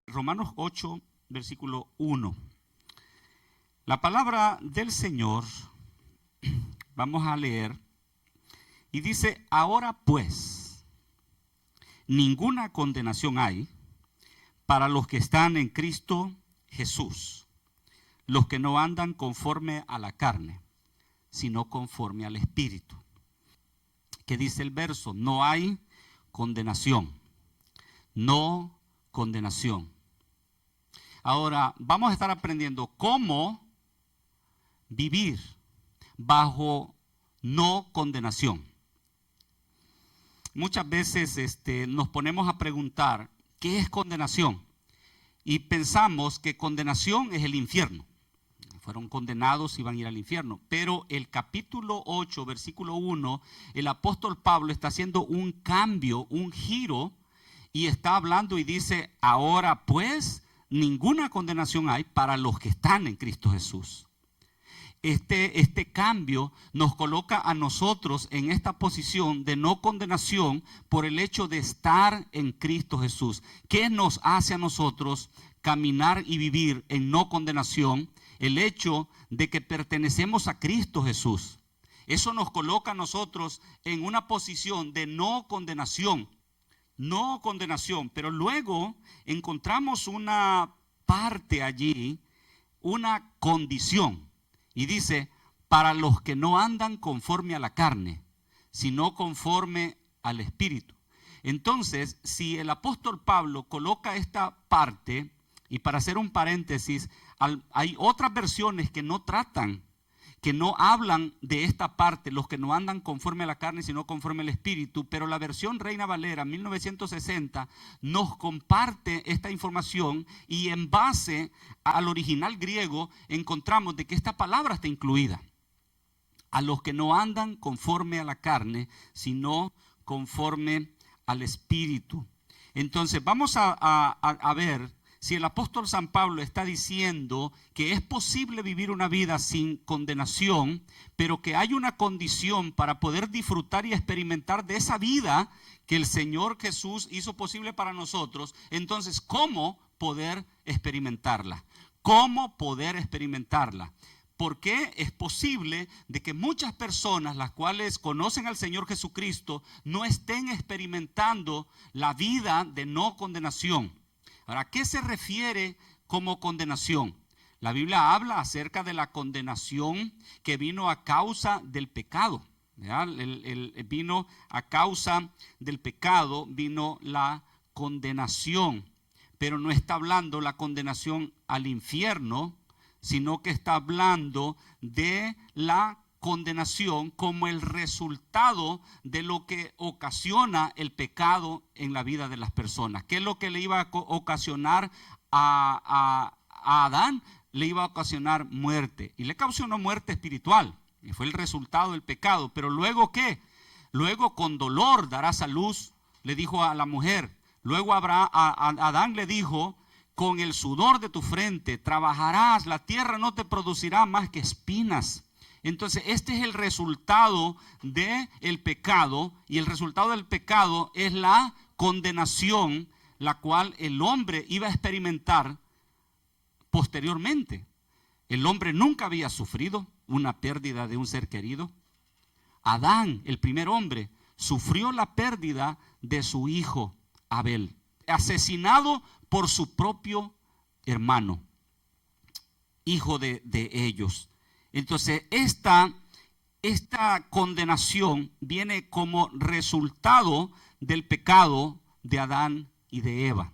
Romanos 8, versículo 1. La palabra del Señor, vamos a leer, y dice: ahora pues, ninguna condenación hay para los que están en Cristo Jesús, los que no andan conforme a la carne, sino conforme al Espíritu. ¿Qué dice el verso? No hay condenación, no condenación. Ahora vamos a estar aprendiendo cómo vivir bajo no condenación. Muchas veces nos ponemos a preguntar ¿qué es condenación? Y pensamos que condenación es el infierno. Fueron condenados y van a ir al infierno. Pero el capítulo 8, versículo 1, el apóstol Pablo está haciendo un cambio, un giro, y está hablando y dice: ahora pues, ninguna condenación hay para los que están en Cristo Jesús. Este cambio nos coloca a nosotros en esta posición de no condenación por el hecho de estar en Cristo Jesús. ¿Qué nos hace a nosotros caminar y vivir en no condenación? El hecho de que pertenecemos a Cristo Jesús. Eso nos coloca a nosotros en una posición de no condenación. No condenación, pero luego encontramos una parte allí, una condición. Y dice: para los que no andan conforme a la carne, sino conforme al Espíritu. Entonces, si el apóstol Pablo coloca esta parte, y para hacer un paréntesis, hay otras versiones que no tratan, que no hablan de esta parte, los que no andan conforme a la carne, sino conforme al Espíritu, pero la versión Reina Valera 1960 nos comparte esta información, y en base al original griego encontramos de que esta palabra está incluida. A los que no andan conforme a la carne, sino conforme al Espíritu. Entonces vamos a ver si el apóstol San Pablo está diciendo que es posible vivir una vida sin condenación, pero que hay una condición para poder disfrutar y experimentar de esa vida que el Señor Jesús hizo posible para nosotros. Entonces, ¿cómo poder experimentarla? ¿Cómo poder experimentarla? Porque es posible de que muchas personas, las cuales conocen al Señor Jesucristo, no estén experimentando la vida de no condenación. Ahora, ¿a qué se refiere como condenación? La Biblia habla acerca de la condenación que vino a causa del pecado. Vino a causa del pecado, vino la condenación. Pero no está hablando la condenación al infierno, sino que está hablando de la condenación como el resultado de lo que ocasiona el pecado en la vida de las personas. ¿Qué es lo que le iba a ocasionar a Adán? Le iba a ocasionar muerte, y le ocasionó muerte espiritual, y fue el resultado del pecado. Pero luego, ¿qué? Luego, con dolor darás a luz, le dijo a la mujer. Luego a Adán le dijo: con el sudor de tu frente trabajarás, la tierra no te producirá más que espinas. Entonces, este es el resultado del pecado, y el resultado del pecado es la condenación, la cual el hombre iba a experimentar posteriormente. El hombre nunca había sufrido una pérdida de un ser querido. Adán, el primer hombre, sufrió la pérdida de su hijo Abel, asesinado por su propio hermano, hijo de ellos. Entonces, esta condenación viene como resultado del pecado de Adán y de Eva.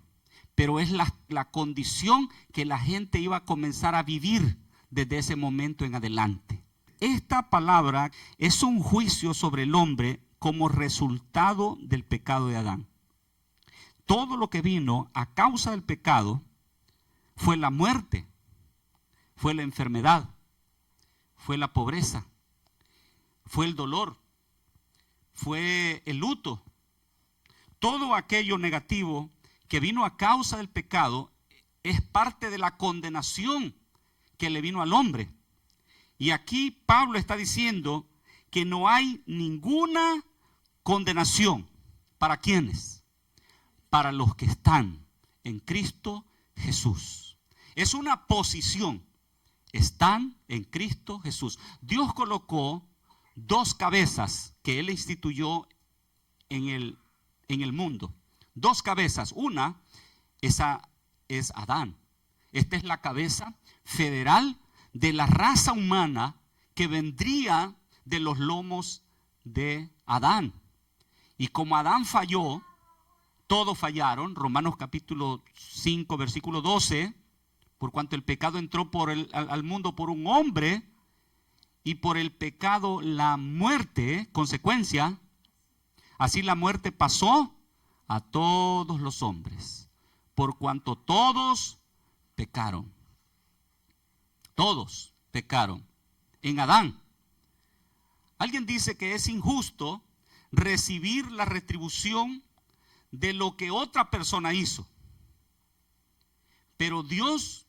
Pero es la condición que la gente iba a comenzar a vivir desde ese momento en adelante. Esta palabra es un juicio sobre el hombre como resultado del pecado de Adán. Todo lo que vino a causa del pecado fue la muerte, fue la enfermedad, fue la pobreza, fue el dolor, fue el luto. Todo aquello negativo que vino a causa del pecado es parte de la condenación que le vino al hombre. Y aquí Pablo está diciendo que no hay ninguna condenación ¿Para quiénes? Para los que están en Cristo Jesús. Es una posición. Están en Cristo Jesús. Dios colocó dos cabezas que Él instituyó en el mundo. Dos cabezas. Una, esa es Adán. Esta es la cabeza federal de la raza humana que vendría de los lomos de Adán. Y como Adán falló, todos fallaron. Romanos capítulo 5, versículo 12. Por cuanto el pecado entró al mundo por un hombre, y por el pecado la muerte, consecuencia, así la muerte pasó a todos los hombres, por cuanto todos pecaron. Todos pecaron en Adán. Alguien dice que es injusto recibir la retribución de lo que otra persona hizo. Pero Dios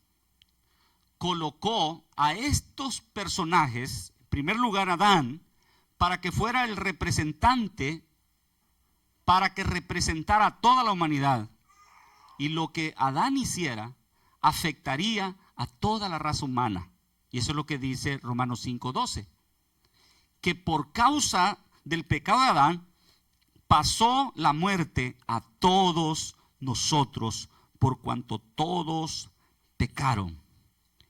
colocó a estos personajes, en primer lugar Adán, para que fuera el representante, para que representara a toda la humanidad. Y lo que Adán hiciera afectaría a toda la raza humana. Y eso es lo que dice Romanos 5:12. Que por causa del pecado de Adán pasó la muerte a todos nosotros, por cuanto todos pecaron.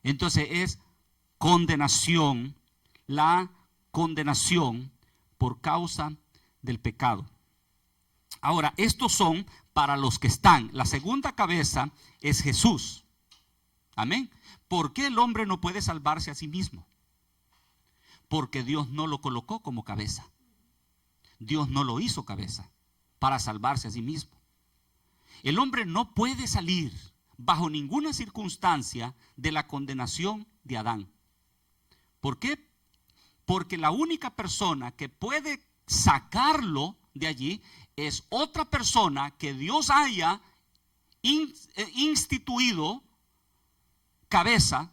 Entonces es condenación, la condenación por causa del pecado. Ahora, estos son para los que están. La segunda cabeza es Jesús. Amén. ¿Por qué el hombre no puede salvarse a sí mismo? Porque Dios no lo colocó como cabeza. Dios no lo hizo cabeza para salvarse a sí mismo. El hombre no puede salir bajo ninguna circunstancia de la condenación de Adán. ¿Por qué? Porque la única persona que puede sacarlo de allí es otra persona que Dios haya instituido cabeza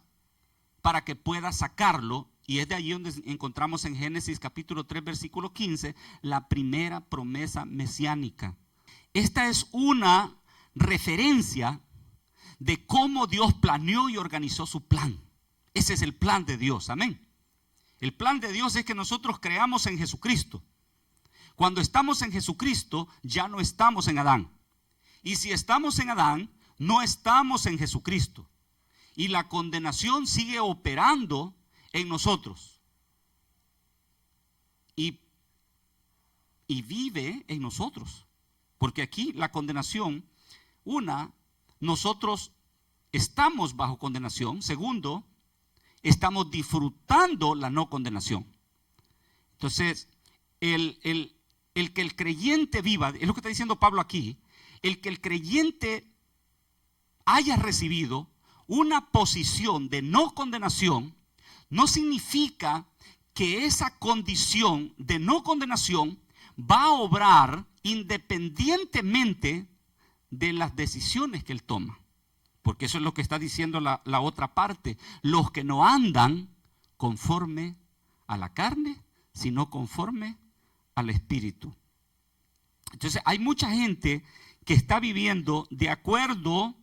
para que pueda sacarlo. Y es de allí donde encontramos en Génesis capítulo 3 versículo 15 la primera promesa mesiánica. Esta es una referencia de cómo Dios planeó y organizó su plan. Ese es el plan de Dios, amén. El plan de Dios es que nosotros creamos en Jesucristo. Cuando estamos en Jesucristo, ya no estamos en Adán. Y si estamos en Adán, no estamos en Jesucristo. Y la condenación sigue operando en nosotros. Y vive en nosotros. Porque aquí la condenación, nosotros estamos bajo condenación. Segundo, estamos disfrutando la no condenación. Entonces, el que el creyente viva, es lo que está diciendo Pablo aquí, el que el creyente haya recibido una posición de no condenación, no significa que esa condición de no condenación va a obrar independientemente de las decisiones que él toma. Porque eso es lo que está diciendo la otra parte. Los que no andan conforme a la carne, sino conforme al Espíritu. Entonces hay mucha gente que está viviendo de acuerdo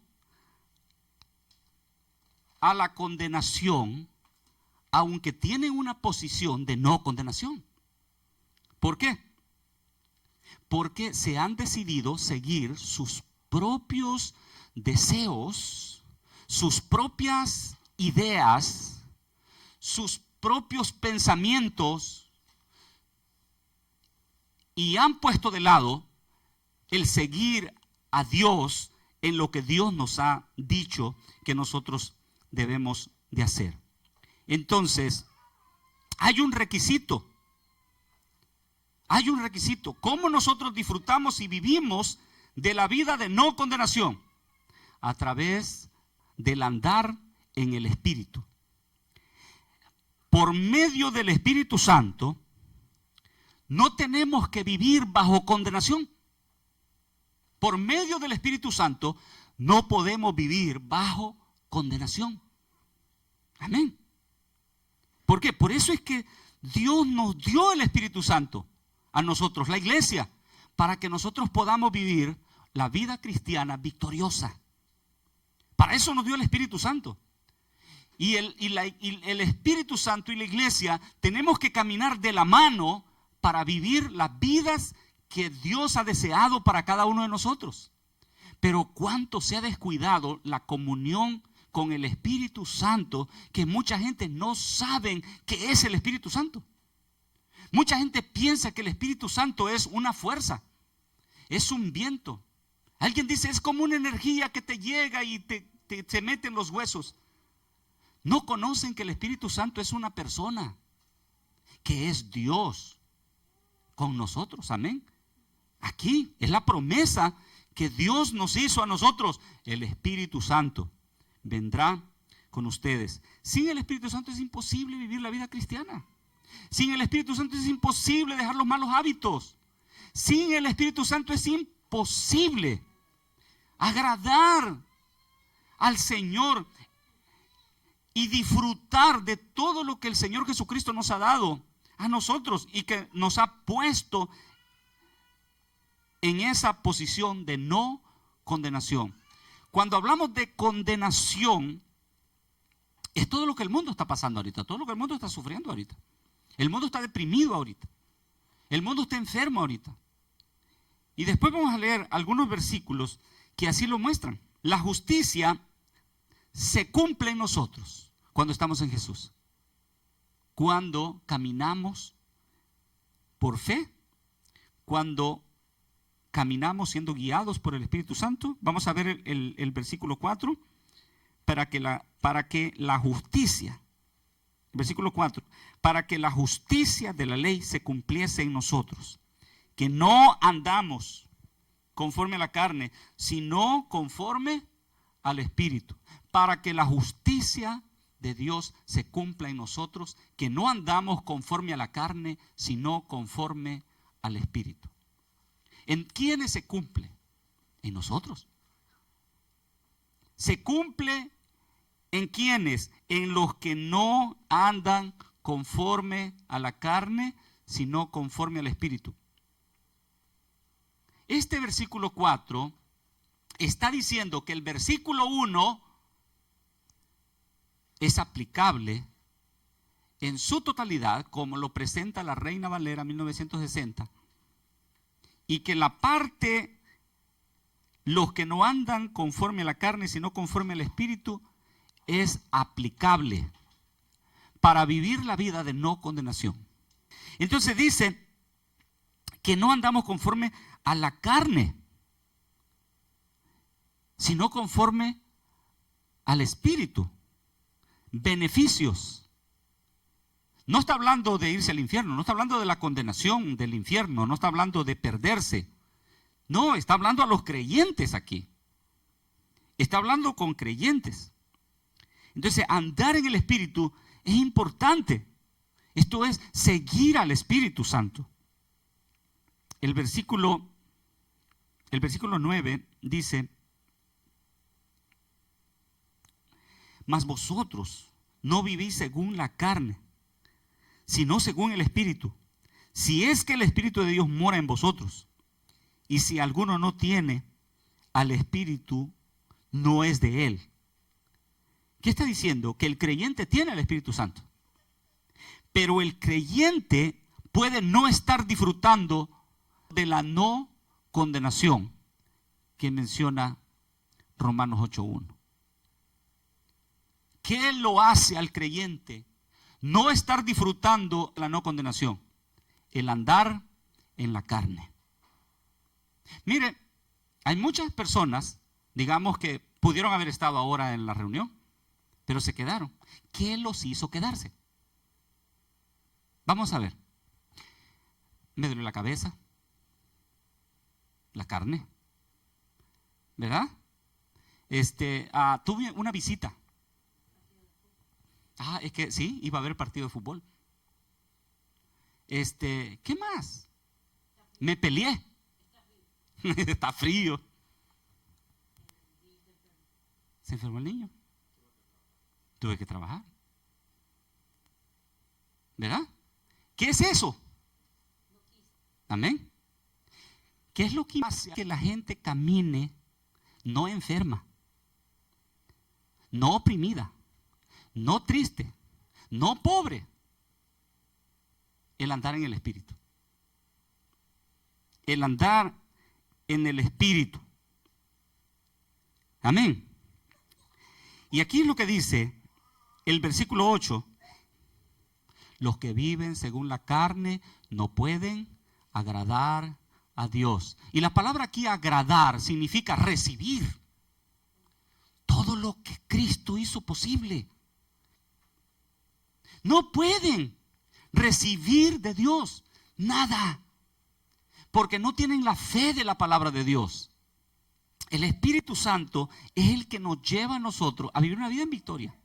a la condenación, aunque tienen una posición de no condenación. ¿Por qué? Porque se han decidido seguir sus propios deseos, sus propias ideas, sus propios pensamientos, y han puesto de lado el seguir a Dios en lo que Dios nos ha dicho que nosotros debemos de hacer. Entonces, hay un requisito. Hay un requisito. ¿Cómo nosotros disfrutamos y vivimos de la vida de no condenación? A través del andar en el Espíritu. Por medio del Espíritu Santo, no tenemos que vivir bajo condenación. Por medio del Espíritu Santo, no podemos vivir bajo condenación. Amén. ¿Por qué? Por eso es que Dios nos dio el Espíritu Santo a nosotros, la iglesia, para que nosotros podamos vivir la vida cristiana victoriosa. Para eso nos dio el Espíritu Santo. Y el Espíritu Santo y la iglesia tenemos que caminar de la mano para vivir las vidas que Dios ha deseado para cada uno de nosotros. Pero cuánto se ha descuidado la comunión con el Espíritu Santo, que mucha gente no sabe qué es el Espíritu Santo. Mucha gente piensa que el Espíritu Santo es una fuerza, es un viento. Alguien dice, es como una energía que te llega y te mete en los huesos. No conocen que el Espíritu Santo es una persona, que es Dios con nosotros. Amén. Aquí es la promesa que Dios nos hizo a nosotros. El Espíritu Santo vendrá con ustedes. Sin el Espíritu Santo es imposible vivir la vida cristiana. Sin el Espíritu Santo es imposible dejar los malos hábitos. Sin el Espíritu Santo es imposible agradar al Señor y disfrutar de todo lo que el Señor Jesucristo nos ha dado a nosotros y que nos ha puesto en esa posición de no condenación. Cuando hablamos de condenación, es todo lo que el mundo está pasando ahorita, todo lo que el mundo está sufriendo ahorita. El mundo está deprimido ahorita. El mundo está enfermo ahorita. Y después vamos a leer algunos versículos que así lo muestran. La justicia se cumple en nosotros cuando estamos en Jesús. Cuando caminamos por fe, cuando caminamos siendo guiados por el Espíritu Santo. Vamos a ver el versículo 4. Para que la justicia, versículo 4, para que la justicia de la ley se cumpliese en nosotros, que no andamos conforme a la carne, sino conforme al Espíritu. Para que la justicia de Dios se cumpla en nosotros, que no andamos conforme a la carne, sino conforme al Espíritu. ¿En quiénes se cumple? En nosotros. Se cumple en quiénes, en los que no andan conforme a la carne, sino conforme al Espíritu. Este versículo 4 está diciendo que el versículo 1 es aplicable en su totalidad, como lo presenta la Reina Valera 1960, y que la parte, los que no andan conforme a la carne, sino conforme al Espíritu, es aplicable para vivir la vida de no condenación. Entonces dice que no andamos conforme a la carne, sino conforme al Espíritu. Beneficios. No está hablando de irse al infierno, no está hablando de la condenación del infierno, no está hablando de perderse. No, está hablando a los creyentes aquí. Está hablando con creyentes. Entonces, andar en el Espíritu es importante. Esto es seguir al Espíritu Santo. El versículo 9 dice: mas vosotros no vivís según la carne, sino según el Espíritu. Si es que el Espíritu de Dios mora en vosotros. Y si alguno no tiene al Espíritu, no es de él. ¿Qué está diciendo? Que el creyente tiene al Espíritu Santo. Pero el creyente puede no estar disfrutando de la no condenación que menciona Romanos 8:1. ¿Qué lo hace al creyente no estar disfrutando de la no condenación? El andar en la carne. Mire, hay muchas personas, digamos, que pudieron haber estado ahora en la reunión, pero se quedaron. ¿Qué los hizo quedarse? Vamos a ver. Me duele la cabeza, la carne, ¿verdad? Tuve una visita. Es que sí, iba a haber partido de fútbol. ¿Qué más? Me peleé. Está frío. Se enfermó el niño. Tuve que trabajar. ¿Verdad? ¿Qué es eso? Amén. ¿Qué es lo que hace que la gente camine no enferma, no oprimida, no triste, no pobre? El andar en el Espíritu. El andar en el Espíritu. Amén. Y aquí es lo que dice el versículo 8. Los que viven según la carne no pueden agradar a Dios. Y la palabra aquí agradar significa recibir todo lo que Cristo hizo posible. No pueden recibir de Dios nada, porque no tienen la fe de la palabra de Dios. El Espíritu Santo es el que nos lleva a nosotros a vivir una vida en victoria,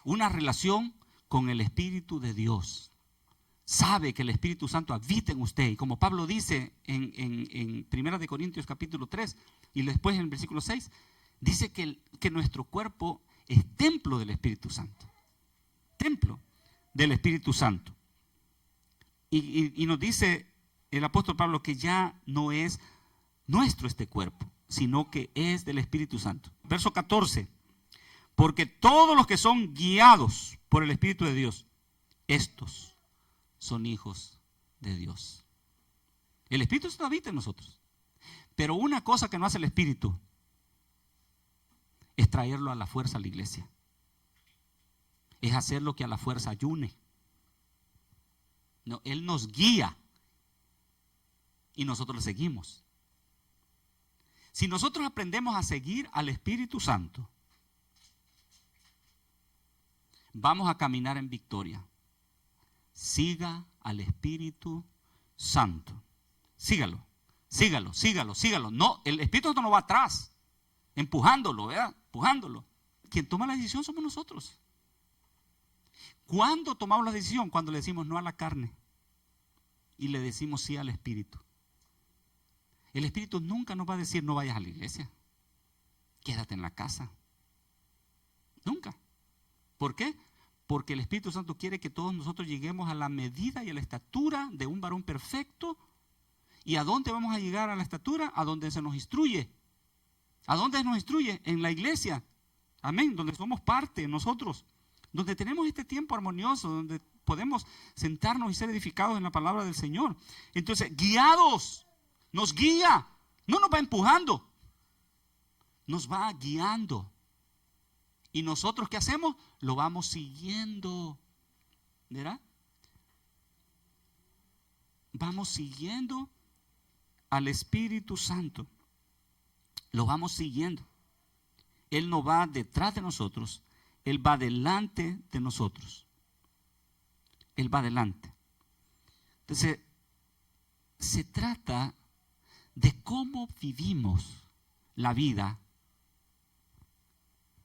una relación con el Espíritu de Dios. Sabe que el Espíritu Santo habita en usted, y como Pablo dice en 1 Corintios capítulo 3 y después en el versículo 6, dice que nuestro cuerpo es templo del Espíritu Santo. Templo del Espíritu Santo. Y nos dice el apóstol Pablo que ya no es nuestro este cuerpo, sino que es del Espíritu Santo. Verso 14. Porque todos los que son guiados por el Espíritu de Dios, estos son hijos de Dios. El Espíritu Santo habita en nosotros. Pero una cosa que no hace el Espíritu es traerlo a la fuerza a la iglesia. Es hacer lo que a la fuerza ayune. No, Él nos guía y nosotros le seguimos. Si nosotros aprendemos a seguir al Espíritu Santo, vamos a caminar en victoria. Siga al Espíritu Santo. Sígalo, sígalo, sígalo, sígalo. No, el Espíritu Santo no va atrás, empujándolo, ¿verdad? Empujándolo. Quien toma la decisión somos nosotros. ¿Cuándo tomamos la decisión? Cuando le decimos no a la carne y le decimos sí al Espíritu. El Espíritu nunca nos va a decir no vayas a la iglesia, quédate en la casa. Nunca. ¿Por qué? Porque el Espíritu Santo quiere que todos nosotros lleguemos a la medida y a la estatura de un varón perfecto. ¿Y a dónde vamos a llegar a la estatura? A donde se nos instruye. ¿A dónde nos instruye? En la iglesia. Amén. Donde somos parte nosotros. Donde tenemos este tiempo armonioso, donde podemos sentarnos y ser edificados en la palabra del Señor. Entonces, guiados, nos guía, no nos va empujando, nos va guiando. Y nosotros, ¿qué hacemos? Lo vamos siguiendo, ¿verdad? Vamos siguiendo al Espíritu Santo, lo vamos siguiendo. Él no va detrás de nosotros, Él va delante de nosotros. Él va delante. Entonces, se trata de cómo vivimos la vida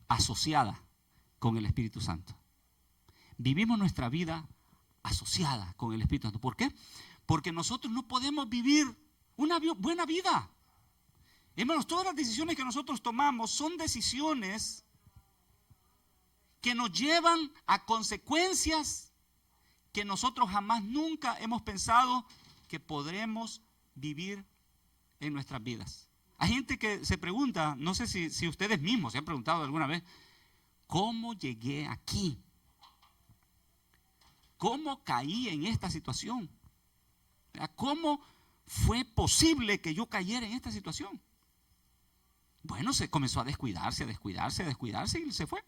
asociada con el Espíritu Santo. Vivimos nuestra vida asociada con el Espíritu Santo. ¿Por qué? Porque nosotros no podemos vivir una buena vida. Hermanos, todas las decisiones que nosotros tomamos son decisiones que nos llevan a consecuencias que nosotros jamás nunca hemos pensado que podremos vivir en nuestras vidas. Hay gente que se pregunta, no sé si ustedes mismos se han preguntado alguna vez, ¿cómo llegué aquí? ¿Cómo caí en esta situación? ¿Cómo fue posible que yo cayera en esta situación? Bueno, se comenzó a descuidarse y se fue.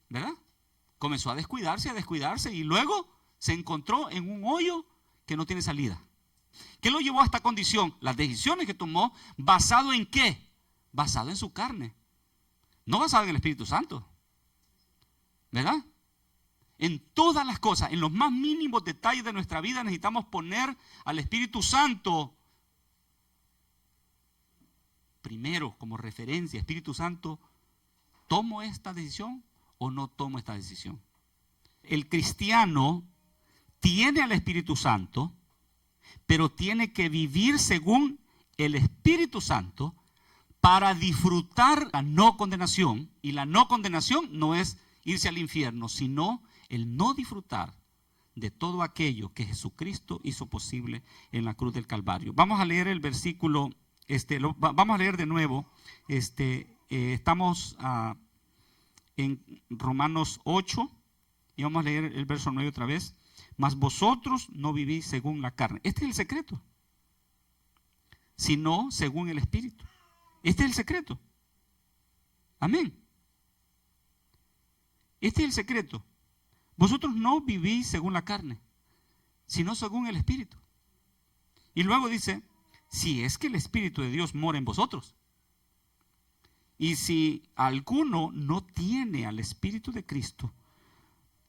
¿Verdad? Comenzó a descuidarse y luego se encontró en un hoyo que no tiene salida. ¿Qué lo llevó a esta condición? Las decisiones que tomó, ¿basado en qué? Basado en su carne, no basado en el Espíritu Santo. ¿Verdad? En todas las cosas, en los más mínimos detalles de nuestra vida necesitamos poner al Espíritu Santo primero como referencia. Espíritu Santo, ¿tomo esta decisión o no tomo esta decisión? El cristiano tiene al Espíritu Santo, pero tiene que vivir según el Espíritu Santo para disfrutar la no condenación. Y la no condenación no es irse al infierno, sino el no disfrutar de todo aquello que Jesucristo hizo posible en la cruz del Calvario. Vamos a leer el versículo, vamos a leer de nuevo, estamos en Romanos 8 y vamos a leer el verso 9 otra vez. Mas vosotros no vivís según la carne. Este es el secreto. Sino según el Espíritu. Este es el secreto. Amén. Este es el secreto. Vosotros no vivís según la carne, sino según el Espíritu. Y luego dice, si es que el Espíritu de Dios mora en vosotros. Y si alguno no tiene al Espíritu de Cristo,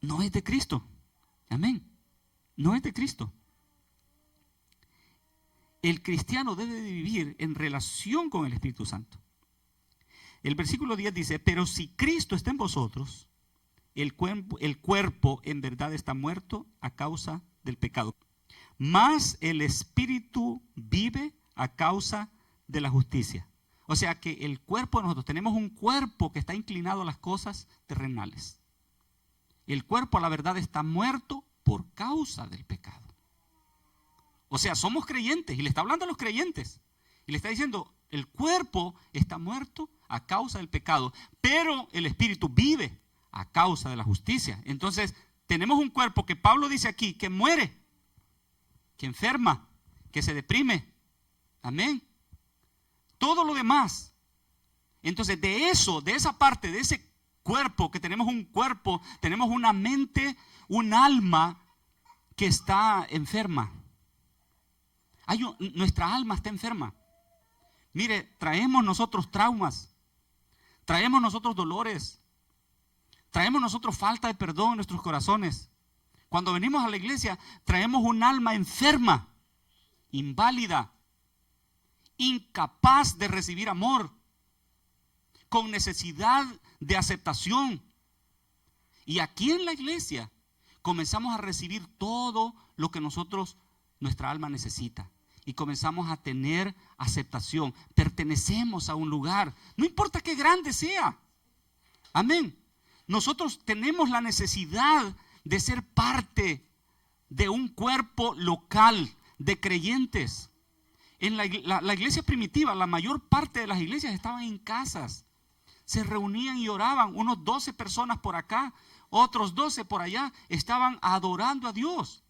no es de Cristo. Amén. No es de Cristo. El cristiano debe de vivir en relación con el Espíritu Santo. El versículo 10 dice, pero si Cristo está en vosotros, el cuerpo en verdad está muerto a causa del pecado. Mas el Espíritu vive a causa de la justicia. O sea que el cuerpo de nosotros, tenemos un cuerpo que está inclinado a las cosas terrenales. El cuerpo a la verdad está muerto por causa del pecado. O sea, somos creyentes y le está hablando a los creyentes. Y le está diciendo, el cuerpo está muerto a causa del pecado, pero el Espíritu vive a causa de la justicia. Entonces, tenemos un cuerpo que Pablo dice aquí, que muere, que enferma, que se deprime. Amén. Todo lo demás. Entonces, de esa parte, de ese cuerpo, que tenemos un cuerpo, tenemos una mente, un alma que está enferma. Nuestra alma está enferma. Mire, traemos nosotros traumas, traemos nosotros dolores, traemos nosotros falta de perdón en nuestros corazones. Cuando venimos a la iglesia, traemos un alma enferma, inválida, incapaz de recibir amor, con necesidad de aceptación. Y aquí en la iglesia comenzamos a recibir todo lo que nuestra alma necesita. Y comenzamos a tener aceptación. Pertenecemos a un lugar, no importa qué grande sea. Amén. Nosotros tenemos la necesidad de ser parte de un cuerpo local de creyentes. En la iglesia primitiva, la mayor parte de las iglesias estaban en casas. Se reunían y oraban, unos 12 personas por acá, otros 12 por allá, estaban adorando a Dios.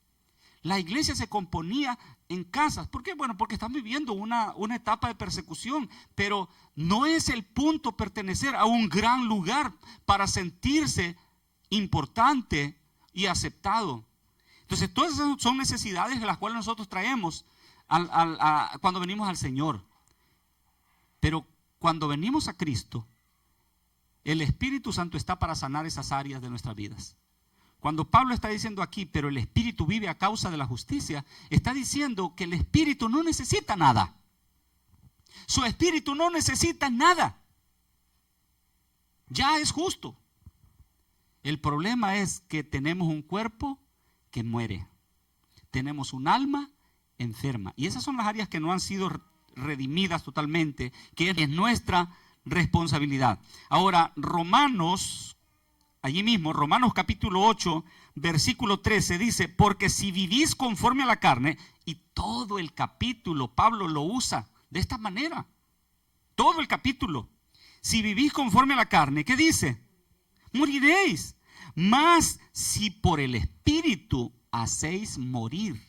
La iglesia se componía en casas. ¿Por qué? Bueno, porque están viviendo una etapa de persecución, pero no es el punto pertenecer a un gran lugar para sentirse importante y aceptado. Entonces, todas esas son necesidades de las cuales nosotros traemos cuando venimos al Señor. Pero cuando venimos a Cristo, el Espíritu Santo está para sanar esas áreas de nuestras vidas. Cuando Pablo está diciendo aquí, pero el Espíritu vive a causa de la justicia, está diciendo que el Espíritu no necesita nada. Su Espíritu no necesita nada. Ya es justo. El problema es que tenemos un cuerpo que muere. Tenemos un alma enferma. Y esas son las áreas que no han sido redimidas totalmente, que es nuestra responsabilidad. Ahora, allí mismo, Romanos capítulo 8, versículo 13 dice, porque si vivís conforme a la carne, y todo el capítulo Pablo lo usa de esta manera, todo el capítulo, si vivís conforme a la carne, ¿qué dice? Moriréis. Mas si por el Espíritu hacéis morir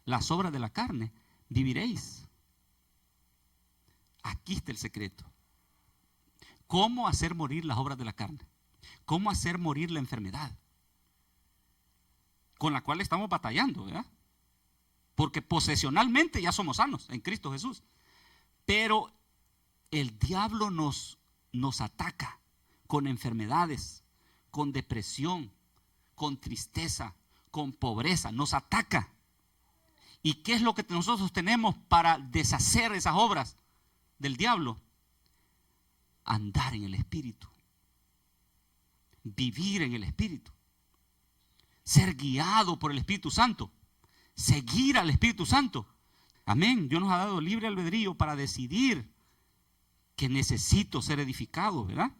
las obras de la carne, viviréis. Aquí está el secreto. ¿Cómo hacer morir las obras de la carne? ¿Cómo hacer morir la enfermedad? Con la cual estamos batallando, ¿verdad? Porque posesionalmente ya somos sanos en Cristo Jesús. Pero el diablo nos ataca con enfermedades, con depresión, con tristeza, con pobreza. Nos ataca. ¿Y qué es lo que nosotros tenemos para deshacer esas obras del diablo? Andar en el Espíritu. Vivir en el Espíritu. Ser guiado por el Espíritu Santo. Seguir al Espíritu Santo. Amén. Dios nos ha dado libre albedrío para decidir que necesito ser edificado, ¿verdad?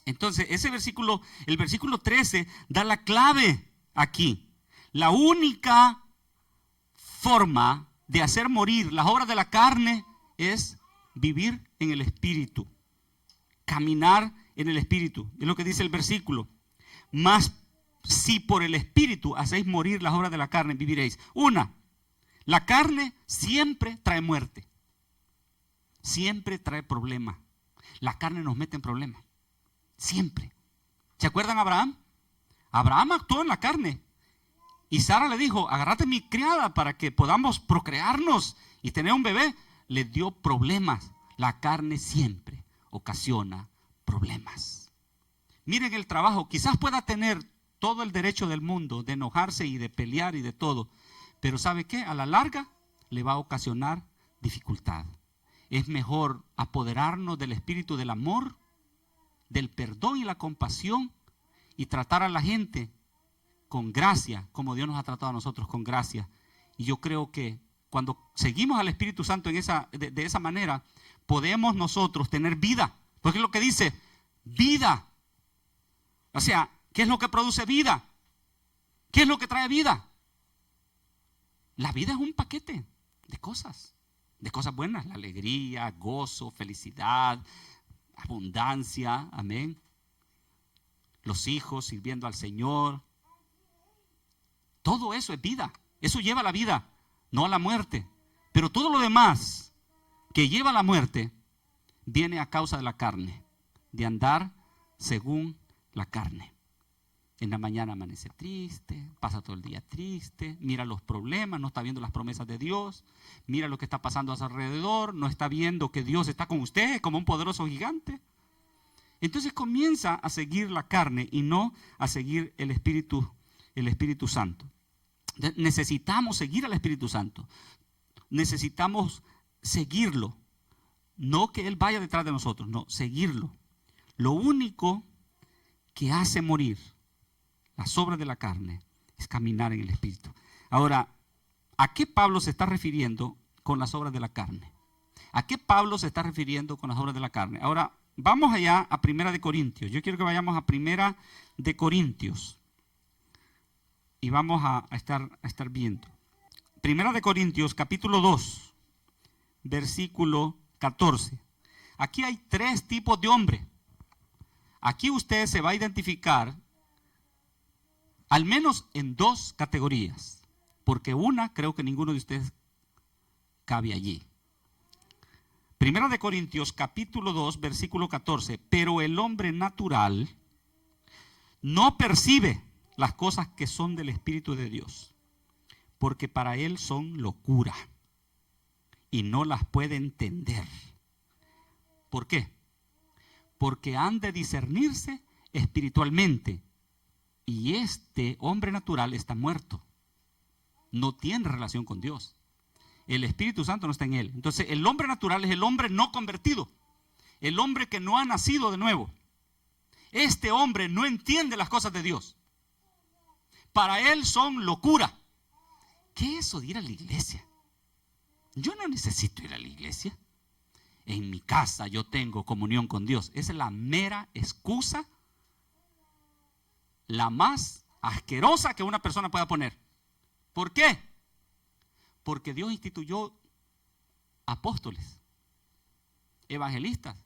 Entonces, el versículo 13 da la clave aquí. La única forma de hacer morir las obras de la carne es vivir en el Espíritu, caminar en el Espíritu. Es lo que dice el versículo. Mas si por el Espíritu hacéis morir las obras de la carne, viviréis. La carne siempre trae muerte, siempre trae problemas. La carne nos mete en problemas, siempre. ¿Se acuerdan de Abraham? Abraham actuó en la carne. Y Sara le dijo, agárrate mi criada para que podamos procrearnos y tener un bebé. Le dio problemas. La carne siempre ocasiona problemas. Miren el trabajo. Quizás pueda tener todo el derecho del mundo de enojarse y de pelear y de todo. Pero ¿sabe qué? A la larga le va a ocasionar dificultad. Es mejor apoderarnos del espíritu del amor, del perdón y la compasión y tratar a la gente con gracia, como Dios nos ha tratado a nosotros con gracia. Y yo creo que cuando seguimos al Espíritu Santo de esa manera, podemos nosotros tener vida. Porque es lo que dice, vida. O sea, ¿qué es lo que produce vida? ¿Qué es lo que trae vida? La vida es un paquete de cosas buenas, la alegría, gozo, felicidad, abundancia, amén. Los hijos sirviendo al Señor. Todo eso es vida. Eso lleva a la vida, no a la muerte. Pero todo lo demás que lleva a la muerte viene a causa de la carne, de andar según la carne. En la mañana amanece triste, pasa todo el día triste, mira los problemas, no está viendo las promesas de Dios, mira lo que está pasando a su alrededor, no está viendo que Dios está con usted como un poderoso gigante. Entonces comienza a seguir la carne y no a seguir el Espíritu Santo. Necesitamos seguir al Espíritu Santo. Necesitamos seguirlo. No que Él vaya detrás de nosotros, no, seguirlo. Lo único que hace morir las obras de la carne es caminar en el Espíritu. Ahora, ¿a qué Pablo se está refiriendo con las obras de la carne? ¿A qué Pablo se está refiriendo con las obras de la carne? Ahora, vamos allá a Primera de Corintios. Yo quiero que vayamos a Primera de Corintios. Y vamos a estar viendo. Primera de Corintios, capítulo 2, versículo 14. Aquí hay 3 tipos de hombres. Aquí usted se va a identificar al menos en 2 categorías. Porque una, creo que ninguno de ustedes cabe allí. Primera de Corintios, capítulo 2, versículo 14. Pero el hombre natural no percibe las cosas que son del Espíritu de Dios, porque para él son locura y no las puede entender. ¿Por qué? Porque han de discernirse espiritualmente, y este hombre natural está muerto, no tiene relación con Dios. El Espíritu Santo no está en él. Entonces el hombre natural es el hombre no convertido, el hombre que no ha nacido de nuevo. Este hombre no entiende las cosas de Dios. Para él son locura. ¿Qué es eso de ir a la iglesia? Yo no necesito ir a la iglesia. En mi casa yo tengo comunión con Dios. Esa es la mera excusa, la más asquerosa que una persona pueda poner. ¿Por qué? Porque Dios instituyó apóstoles, evangelistas,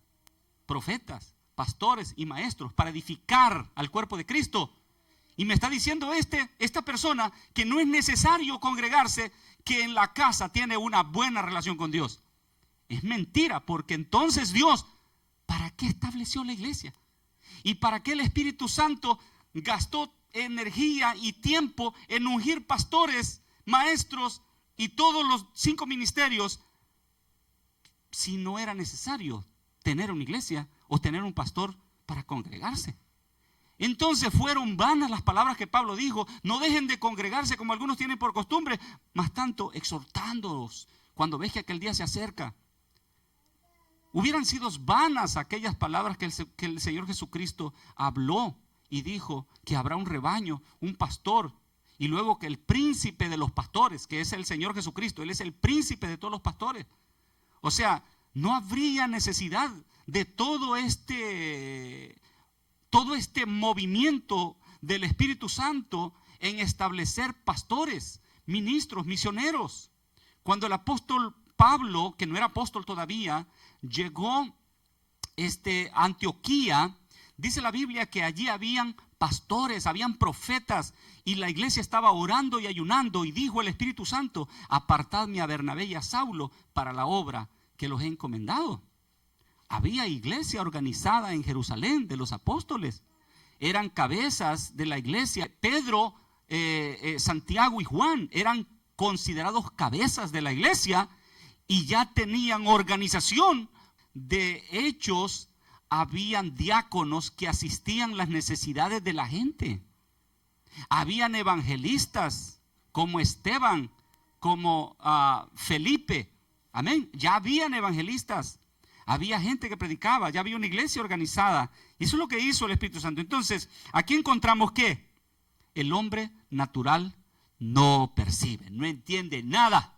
profetas, pastores y maestros para edificar al cuerpo de Cristo. Y me está diciendo esta persona que no es necesario congregarse, que en la casa tiene una buena relación con Dios. Es mentira, porque entonces Dios, ¿para qué estableció la iglesia? ¿Y para qué el Espíritu Santo gastó energía y tiempo en ungir pastores, maestros y todos los 5 ministerios si no era necesario tener una iglesia o tener un pastor para congregarse? Entonces fueron vanas las palabras que Pablo dijo: no dejen de congregarse como algunos tienen por costumbre, más tanto exhortándolos cuando ves que aquel día se acerca. Hubieran sido vanas aquellas palabras que el Señor Jesucristo habló y dijo que habrá un rebaño, un pastor, y luego que el príncipe de los pastores, que es el Señor Jesucristo, Él es el príncipe de todos los pastores. O sea, no habría necesidad de todo este movimiento del Espíritu Santo en establecer pastores, ministros, misioneros. Cuando el apóstol Pablo, que no era apóstol todavía, llegó a Antioquía, dice la Biblia que allí habían pastores, habían profetas, y la iglesia estaba orando y ayunando, y dijo el Espíritu Santo: apartadme a Bernabé y a Saulo para la obra que los he encomendado. Había iglesia organizada en Jerusalén de los apóstoles. Eran cabezas de la iglesia. Pedro, Santiago y Juan eran considerados cabezas de la iglesia y ya tenían organización. De hechos, habían diáconos que asistían las necesidades de la gente. Habían evangelistas como Esteban, como Felipe. Amén. Ya habían evangelistas. Había gente que predicaba, ya había una iglesia organizada. Y eso es lo que hizo el Espíritu Santo. Entonces, aquí encontramos que el hombre natural no percibe, no entiende nada.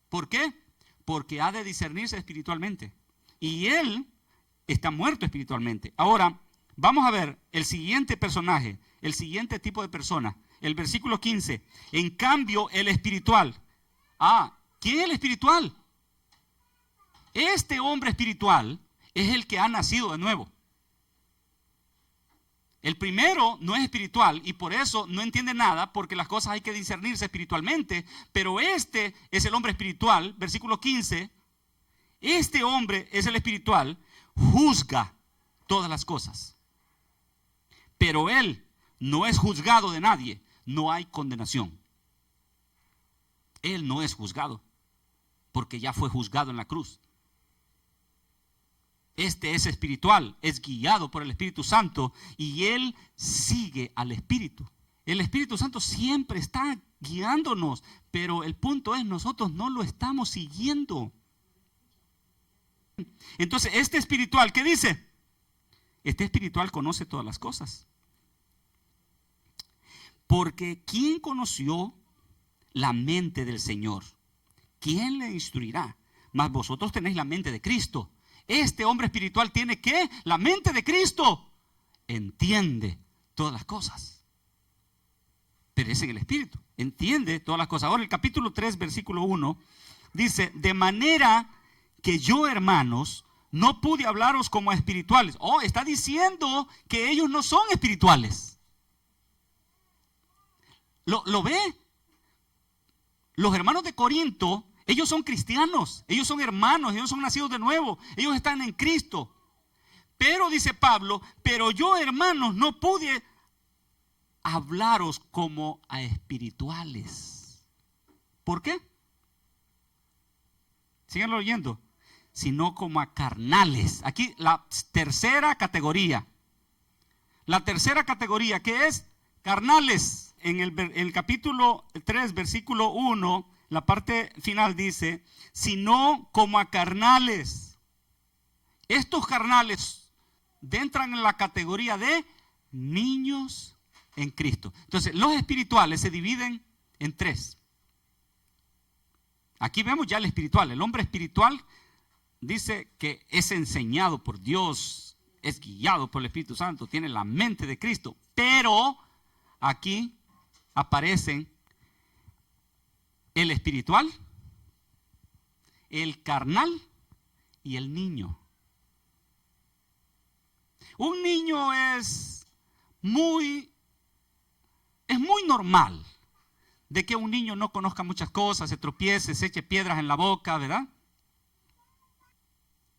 ¿Por qué? Porque ha de discernirse espiritualmente. Y él está muerto espiritualmente. Ahora, vamos a ver el siguiente personaje, el siguiente tipo de persona. El versículo 15. En cambio, el espiritual. ¿Quién es el espiritual? Este hombre espiritual es el que ha nacido de nuevo. El primero no es espiritual y por eso no entiende nada, porque las cosas hay que discernirse espiritualmente. Pero este es el hombre espiritual, versículo 15. Este hombre es el espiritual, juzga todas las cosas. Pero él no es juzgado de nadie, no hay condenación. Él no es juzgado, porque ya fue juzgado en la cruz. Este es espiritual, es guiado por el Espíritu Santo y él sigue al Espíritu. El Espíritu Santo siempre está guiándonos, pero el punto es, nosotros no lo estamos siguiendo. Entonces, este espiritual, ¿qué dice? Este espiritual conoce todas las cosas. Porque ¿quién conoció la mente del Señor? ¿Quién le instruirá? Mas vosotros tenéis la mente de Cristo. Este hombre espiritual tiene ¿qué? La mente de Cristo. Entiende todas las cosas. Pero es en el Espíritu. Entiende todas las cosas. Ahora el capítulo 3, versículo 1, dice: de manera que yo, hermanos, no pude hablaros como a espirituales. Está diciendo que ellos no son espirituales. ¿Lo ve? Los hermanos de Corinto, ellos son cristianos, ellos son hermanos, ellos son nacidos de nuevo, ellos están en Cristo. Pero dice Pablo: pero yo, hermanos, no pude hablaros como a espirituales. ¿Por qué? Síganlo oyendo. Sino como a carnales. Aquí la tercera categoría. La tercera categoría, ¿qué es? Carnales. En el capítulo 3, versículo 1, la parte final dice: sino como a carnales. Estos carnales entran en la categoría de niños en Cristo. Entonces, los espirituales se dividen en tres. Aquí vemos ya el espiritual. El hombre espiritual dice que es enseñado por Dios, es guiado por el Espíritu Santo, tiene la mente de Cristo. Pero aquí aparecen el espiritual, el carnal y el niño. Un niño es muy normal de que un niño no conozca muchas cosas, se tropiece, se eche piedras en la boca, ¿verdad?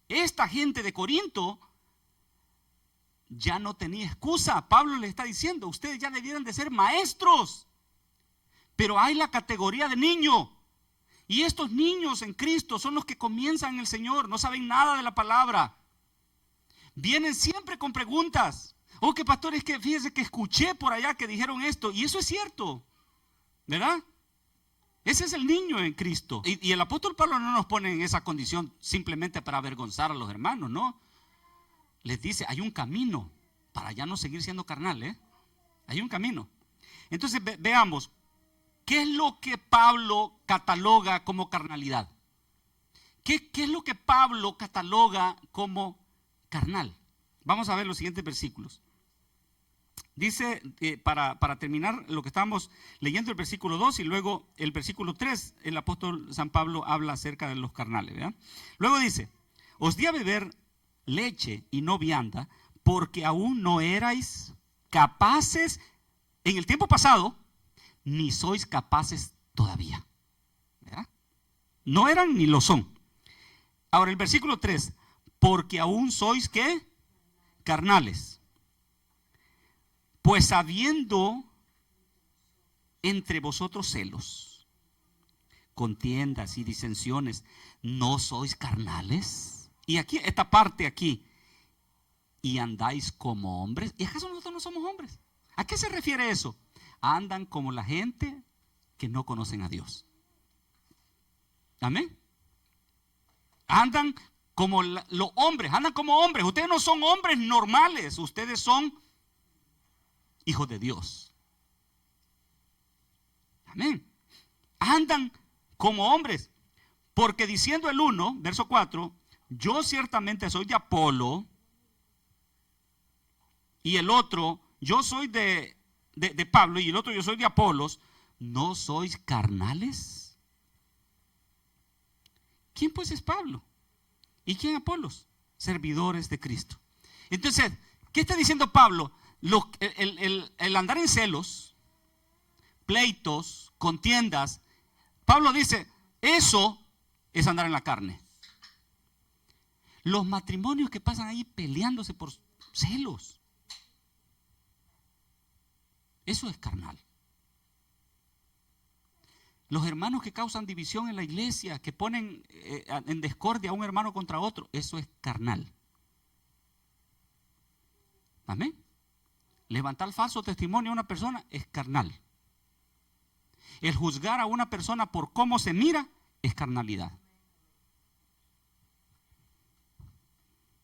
Esta gente de Corinto ya no tenía excusa. Pablo le está diciendo: ustedes ya debieran de ser maestros. Pero hay la categoría de niño. Y estos niños en Cristo son los que comienzan en el Señor. No saben nada de la palabra. Vienen siempre con preguntas. Que pastor, es que fíjese que escuché por allá que dijeron esto. Y eso es cierto, ¿verdad? Ese es el niño en Cristo. Y el apóstol Pablo no nos pone en esa condición simplemente para avergonzar a los hermanos, ¿no? Les dice: hay un camino para ya no seguir siendo carnal, ¿eh? Hay un camino. Entonces veamos, ¿qué es lo que Pablo cataloga como carnalidad? ¿Qué es lo que Pablo cataloga como carnal? Vamos a ver los siguientes versículos. Dice, para terminar lo que estábamos leyendo, el versículo 2 y luego el versículo 3, el apóstol San Pablo habla acerca de los carnales, ¿verdad? Luego dice, os di a beber leche y no vianda, porque aún no erais capaces en el tiempo pasado, ni sois capaces todavía, ¿verdad? No eran ni lo son. Ahora el versículo 3, porque aún sois, ¿qué? Carnales. Pues habiendo entre vosotros celos, contiendas y disensiones, ¿no sois carnales? Y aquí, esta parte aquí, y andáis como hombres. ¿Y acaso nosotros no somos hombres? ¿A qué se refiere eso? Andan como la gente que no conocen a Dios. Amén. Andan como los hombres, andan como hombres. Ustedes no son hombres normales, ustedes son hijos de Dios. Amén. Andan como hombres, porque diciendo el uno, verso 4, yo ciertamente soy de Apolo, y el otro, yo soy de Pablo, y el otro, yo soy de Apolos, ¿no sois carnales? ¿Quién pues es Pablo? ¿Y quién Apolos? Servidores de Cristo. Entonces, ¿qué está diciendo Pablo? El andar en celos, pleitos, contiendas, Pablo dice, eso es andar en la carne. Los matrimonios que pasan ahí peleándose por celos, eso es carnal. Los hermanos que causan división en la iglesia, que ponen en discordia a un hermano contra otro, eso es carnal. Amén. Levantar falso testimonio a una persona es carnal. El juzgar a una persona por cómo se mira es carnalidad.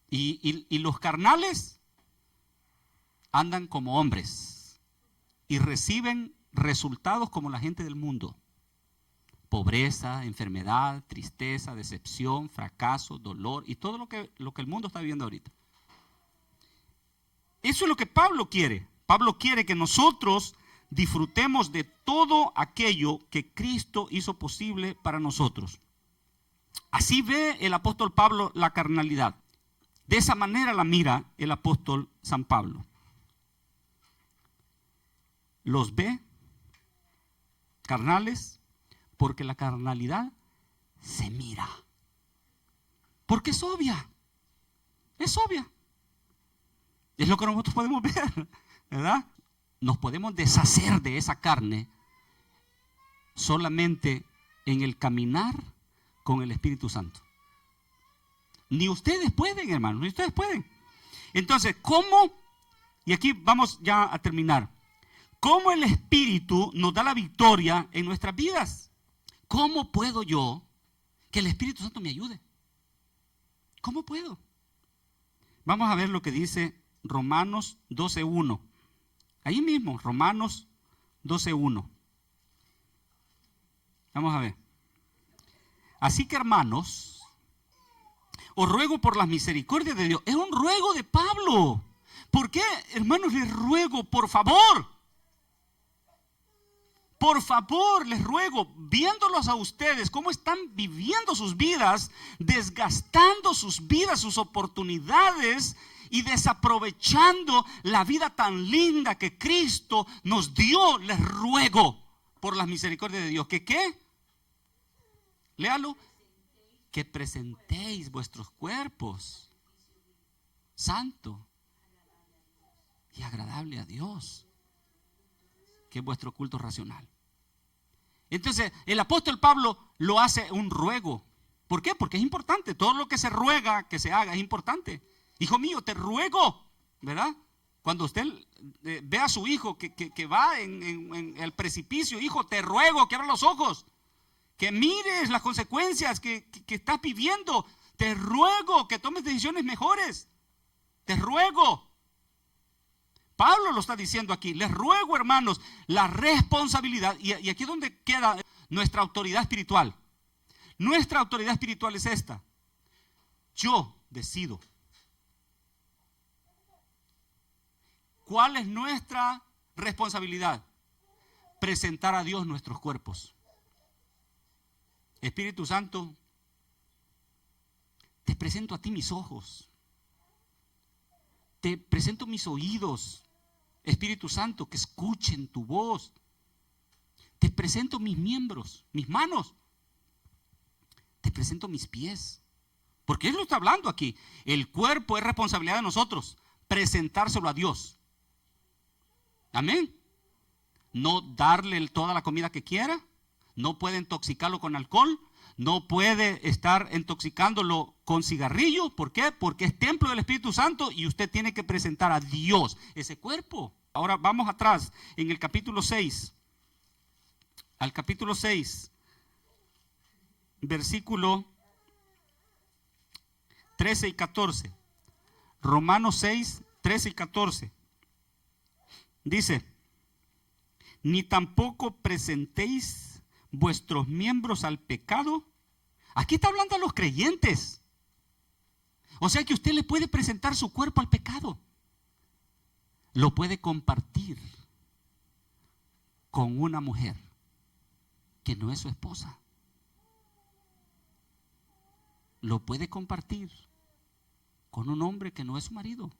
Y los carnales andan como hombres y reciben resultados como la gente del mundo. Pobreza, enfermedad, tristeza, decepción, fracaso, dolor y todo lo que el mundo está viviendo ahorita. Eso es lo que Pablo quiere. Pablo quiere que nosotros disfrutemos de todo aquello que Cristo hizo posible para nosotros. Así ve el apóstol Pablo la carnalidad. De esa manera la mira el apóstol San Pablo. Los ve carnales porque la carnalidad se mira. Porque es obvia. Es obvia. Es lo que nosotros podemos ver, ¿verdad? Nos podemos deshacer de esa carne solamente en el caminar con el Espíritu Santo. Ni ustedes pueden, hermanos, ni ustedes pueden. Entonces, ¿cómo? Y aquí vamos ya a terminar. ¿Cómo el Espíritu nos da la victoria en nuestras vidas? ¿Cómo puedo yo que el Espíritu Santo me ayude? ¿Cómo puedo? Vamos a ver lo que dice Romanos 12:1. Ahí mismo, Romanos 12:1. Vamos a ver. Así que, hermanos, os ruego por las misericordias de Dios. Es un ruego de Pablo. ¿Por qué, hermanos, les ruego? Por favor, les ruego, viéndolos a ustedes, cómo están viviendo sus vidas, desgastando sus vidas, sus oportunidades y desaprovechando la vida tan linda que Cristo nos dio. Les ruego por las misericordias de Dios. ¿Que qué? Léalo. Que presentéis vuestros cuerpos santo y agradable a Dios, que es vuestro culto racional. Entonces el apóstol Pablo lo hace un ruego. ¿Por qué? Porque es importante. Todo lo que se ruega que se haga es importante. Hijo mío, te ruego, ¿verdad? Cuando usted ve a su hijo que va en el precipicio, hijo, te ruego que abra los ojos, que mires las consecuencias que estás viviendo. Te ruego que tomes decisiones mejores. Te ruego. Pablo lo está diciendo aquí. Les ruego, hermanos, la responsabilidad. Y aquí es donde queda nuestra autoridad espiritual. Nuestra autoridad espiritual es esta. Yo decido ¿Cuál es nuestra responsabilidad? Presentar a Dios nuestros cuerpos. Espíritu Santo, te presento a ti mis ojos. Te presento mis oídos. Espíritu Santo, que escuchen tu voz. Te presento mis miembros, mis manos. Te presento mis pies. Porque Él lo está hablando aquí. El cuerpo es responsabilidad de nosotros. Presentárselo a Dios. Amén. No darle toda la comida que quiera. No puede intoxicarlo con alcohol. No puede estar intoxicándolo con cigarrillo. ¿Por qué? Porque es templo del Espíritu Santo y usted tiene que presentar a Dios ese cuerpo. Ahora vamos atrás en el capítulo 6. Al capítulo 6, versículo 13 y 14. Romanos 6, 13 y 14. Dice, ni tampoco presentéis vuestros miembros al pecado. Aquí está hablando a los creyentes. O sea que usted le puede presentar su cuerpo al pecado. Lo puede compartir con una mujer que no es su esposa. Lo puede compartir con un hombre que no es su marido.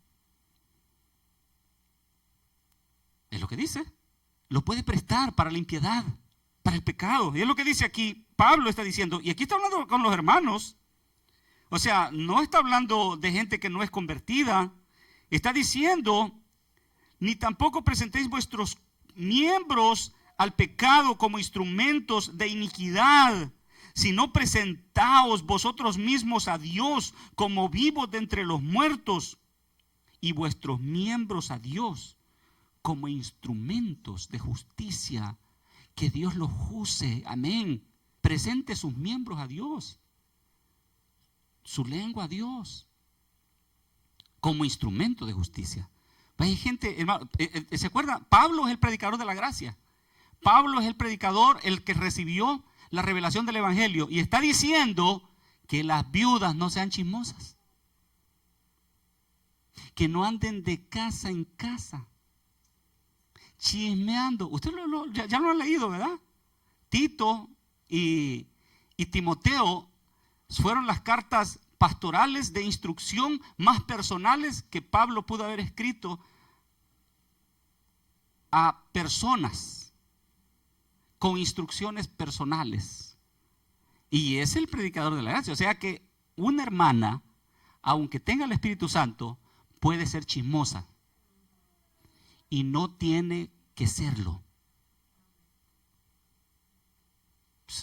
Es lo que dice. Lo puede prestar para la impiedad, para el pecado. Y es lo que dice aquí, Pablo está diciendo, y aquí está hablando con los hermanos. O sea, no está hablando de gente que no es convertida. Está diciendo, ni tampoco presentéis vuestros miembros al pecado como instrumentos de iniquidad, sino presentaos vosotros mismos a Dios como vivos de entre los muertos, y vuestros miembros a Dios como instrumentos de justicia. Que Dios los use, amén. Presente sus miembros a Dios, su lengua a Dios, como instrumento de justicia. Hay gente, hermano, ¿se acuerda? Pablo es el predicador de la gracia. Pablo es el predicador, el que recibió la revelación del evangelio, y está diciendo que las viudas no sean chismosas, que no anden de casa en casa chismeando. Usted ya lo han leído, ¿verdad? Tito y Timoteo fueron las cartas pastorales de instrucción más personales que Pablo pudo haber escrito a personas, con instrucciones personales. Y es el predicador de la gracia. O sea que una hermana, aunque tenga el Espíritu Santo, puede ser chismosa. Y no tiene que serlo.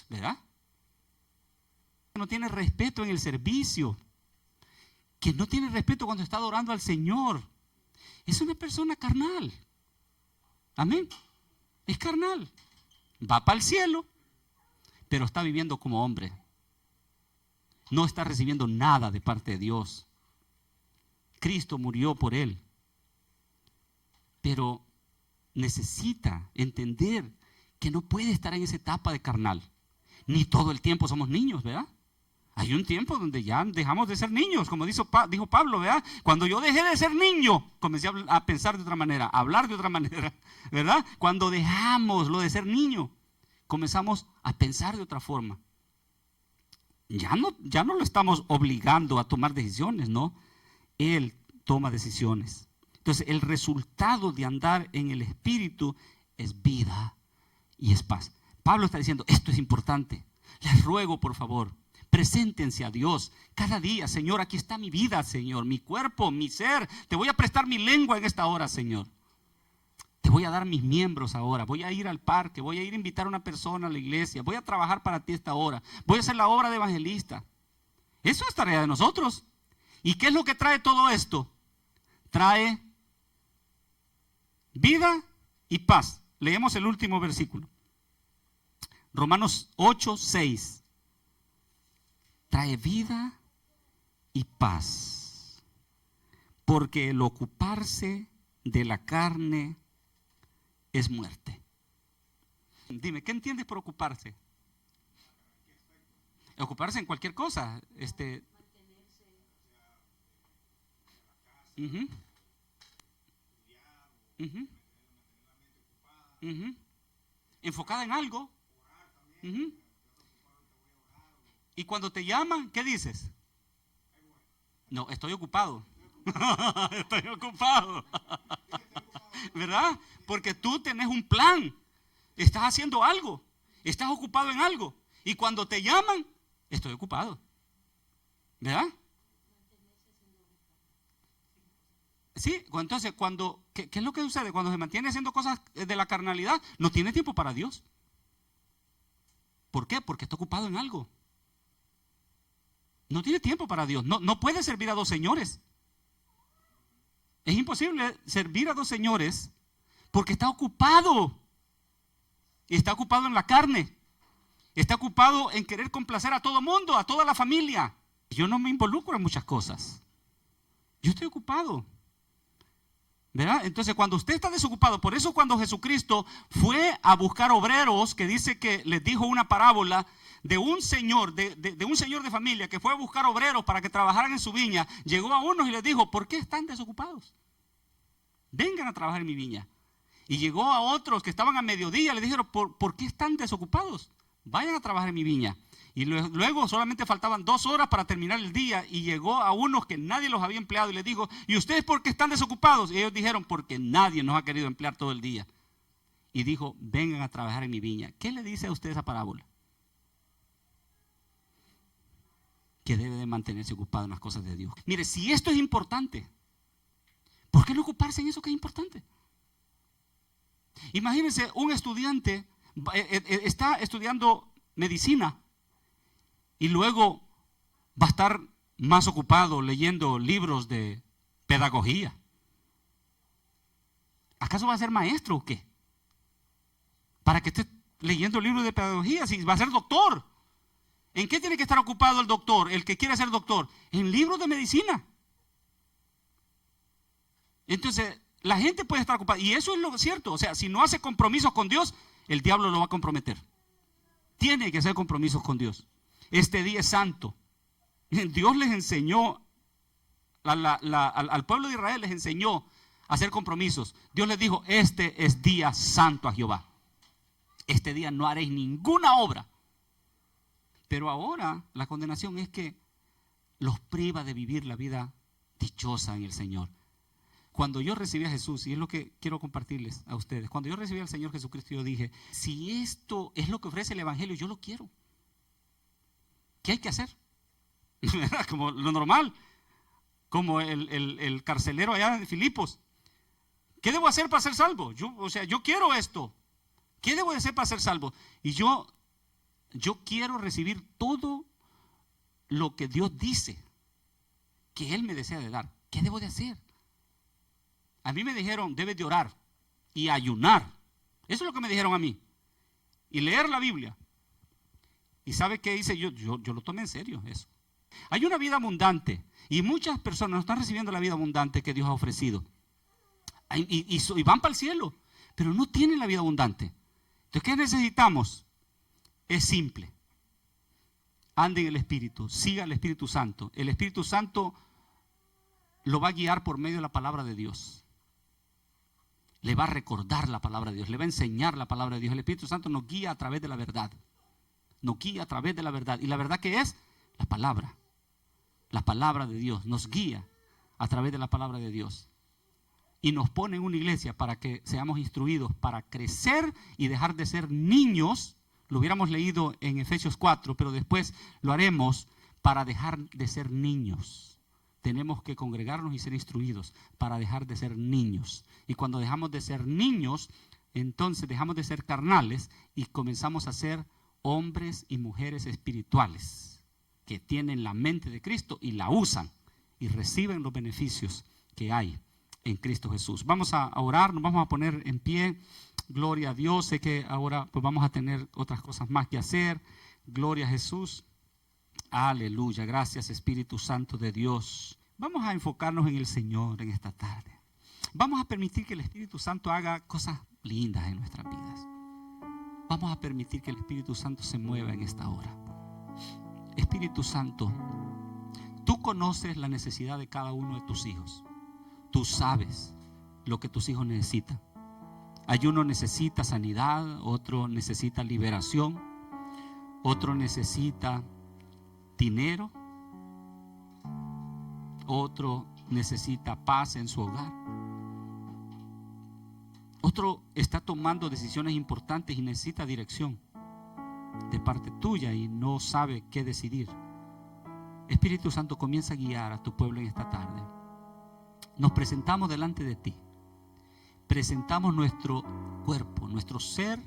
¿Verdad? No tiene respeto en el servicio. Que no tiene respeto cuando está adorando al Señor. Es una persona carnal. Amén. Es carnal. Va para el cielo, pero está viviendo como hombre. No está recibiendo nada de parte de Dios. Cristo murió por él. Pero necesita entender que no puede estar en esa etapa de carnal. Ni todo el tiempo somos niños, ¿verdad? Hay un tiempo donde ya dejamos de ser niños, como dijo Pablo, ¿verdad? Cuando yo dejé de ser niño, comencé a pensar de otra manera, a hablar de otra manera, ¿verdad? Cuando dejamos lo de ser niño, comenzamos a pensar de otra forma. Ya no lo estamos obligando a tomar decisiones, ¿no? Él toma decisiones. Entonces, el resultado de andar en el Espíritu es vida y es paz. Pablo está diciendo, esto es importante. Les ruego, por favor, preséntense a Dios cada día. Señor, aquí está mi vida, Señor, mi cuerpo, mi ser. Te voy a prestar mi lengua en esta hora, Señor. Te voy a dar mis miembros ahora. Voy a ir al parque, voy a ir a invitar a una persona a la iglesia. Voy a trabajar para ti esta hora. Voy a hacer la obra de evangelista. Eso es tarea de nosotros. ¿Y qué es lo que trae todo esto? Trae vida y paz. Leemos el último versículo. Romanos 8, 6. Trae vida y paz. Porque el ocuparse de la carne es muerte. Dime, ¿qué entiendes por ocuparse? Ocuparse en cualquier cosa. Ujú. Ujú. Enfocada en algo. Ujú. Y cuando te llaman, ¿qué dices? No, estoy ocupado. Estoy ocupado. ¿Verdad? Porque tú tenés un plan. Estás haciendo algo. Estás ocupado en algo. Y cuando te llaman, estoy ocupado. ¿Verdad? Sí, entonces ¿qué es lo que sucede? Cuando se mantiene haciendo cosas de la carnalidad, no tiene tiempo para Dios. ¿Por qué? Porque está ocupado en algo. No tiene tiempo para Dios. No puede servir a dos señores. Es imposible servir a dos señores porque está ocupado. Y está ocupado en la carne. Está ocupado en querer complacer a todo mundo, a toda la familia. Yo no me involucro en muchas cosas. Yo estoy ocupado. ¿Verdad? Entonces cuando usted está desocupado, por eso cuando Jesucristo fue a buscar obreros, que dice que les dijo una parábola de un señor, de un señor de familia que fue a buscar obreros para que trabajaran en su viña, llegó a unos y les dijo, ¿por qué están desocupados? Vengan a trabajar en mi viña. Y llegó a otros que estaban a mediodía, le dijeron, ¿por qué están desocupados? Vayan a trabajar en mi viña. Y luego solamente faltaban 2 horas para terminar el día y llegó a unos que nadie los había empleado y les dijo, ¿y ustedes por qué están desocupados? Y ellos dijeron, porque nadie nos ha querido emplear todo el día. Y dijo, vengan a trabajar en mi viña. ¿Qué le dice a usted esa parábola? Que debe de mantenerse ocupado en las cosas de Dios. Mire, si esto es importante, ¿por qué no ocuparse en eso que es importante? Imagínense, un estudiante está estudiando medicina y luego va a estar más ocupado leyendo libros de pedagogía. ¿Acaso va a ser maestro o qué? Para que esté leyendo libros de pedagogía, si va a ser doctor. ¿En qué tiene que estar ocupado el doctor, el que quiere ser doctor? En libros de medicina. Entonces, la gente puede estar ocupada. Y eso es lo cierto. O sea, si no hace compromisos con Dios, el diablo lo va a comprometer. Tiene que hacer compromisos con Dios. Este día es santo. Dios les enseñó, al pueblo de Israel les enseñó a hacer compromisos. Dios les dijo, este es día santo a Jehová. Este día no haréis ninguna obra. Pero ahora la condenación es que los priva de vivir la vida dichosa en el Señor. Cuando yo recibí a Jesús, y es lo que quiero compartirles a ustedes, cuando yo recibí al Señor Jesucristo, yo dije, si esto es lo que ofrece el Evangelio, yo lo quiero. ¿Qué hay que hacer? Como lo normal, como el carcelero allá de Filipos. ¿Qué debo hacer para ser salvo? Yo quiero esto. ¿Qué debo de hacer para ser salvo? Y yo quiero recibir todo lo que Dios dice que Él me desea de dar. ¿Qué debo de hacer? A mí me dijeron, debes de orar y ayunar. Eso es lo que me dijeron a mí. Y leer la Biblia. ¿Y sabe qué hice? Yo lo tomé en serio eso. Hay una vida abundante y muchas personas no están recibiendo la vida abundante que Dios ha ofrecido. Y van para el cielo, pero no tienen la vida abundante. Entonces, ¿qué necesitamos? Es simple. Ande en el Espíritu, siga el Espíritu Santo. El Espíritu Santo lo va a guiar por medio de la palabra de Dios. Le va a recordar la palabra de Dios, le va a enseñar la palabra de Dios. El Espíritu Santo nos guía a través de la verdad. Nos guía a través de la verdad. ¿Y la verdad qué es? La palabra. La palabra de Dios nos guía a través de la palabra de Dios. Y nos pone en una iglesia para que seamos instruidos para crecer y dejar de ser niños. Lo hubiéramos leído en Efesios 4, pero después lo haremos para dejar de ser niños. Tenemos que congregarnos y ser instruidos para dejar de ser niños. Y cuando dejamos de ser niños, entonces dejamos de ser carnales y comenzamos a ser hombres y mujeres espirituales que tienen la mente de Cristo y la usan y reciben los beneficios que hay en Cristo Jesús. Vamos a orar, nos vamos a poner en pie. Gloria a Dios. Sé que ahora pues vamos a tener otras cosas más que hacer. Gloria a Jesús. Aleluya. Gracias, Espíritu Santo de Dios. Vamos a enfocarnos en el Señor en esta tarde. Vamos a permitir que el Espíritu Santo haga cosas lindas en nuestras vidas. Vamos a permitir que el Espíritu Santo se mueva en esta hora. Espíritu Santo, tú conoces la necesidad de cada uno de tus hijos. Tú sabes lo que tus hijos necesitan. Hay uno necesita sanidad, otro necesita liberación, otro necesita dinero, otro necesita paz en su hogar, otro está tomando decisiones importantes y necesita dirección de parte tuya y no sabe qué decidir. Espíritu Santo, comienza a guiar a tu pueblo en esta tarde. Nos presentamos delante de ti. Presentamos nuestro cuerpo, nuestro ser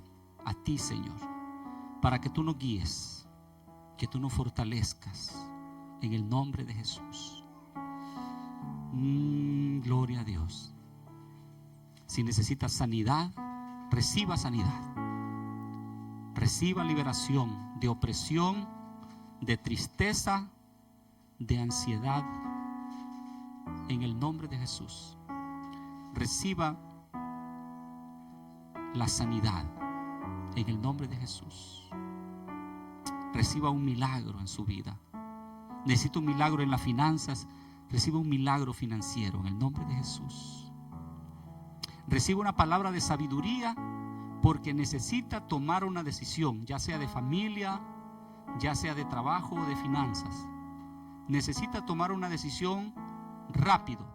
a ti, Señor, para que tú nos guíes, que tú nos fortalezcas en el nombre de Jesús. Gloria a Dios. Si necesitas sanidad, reciba sanidad. Reciba liberación de opresión, de tristeza, de ansiedad, en el nombre de Jesús. Reciba la sanidad en el nombre de Jesús. Reciba un milagro en su vida. Necesita un milagro en las finanzas. Reciba un milagro financiero en el nombre de Jesús. Reciba una palabra de sabiduría porque necesita tomar una decisión, ya sea de familia, ya sea de trabajo o de finanzas. Necesita tomar una decisión rápido.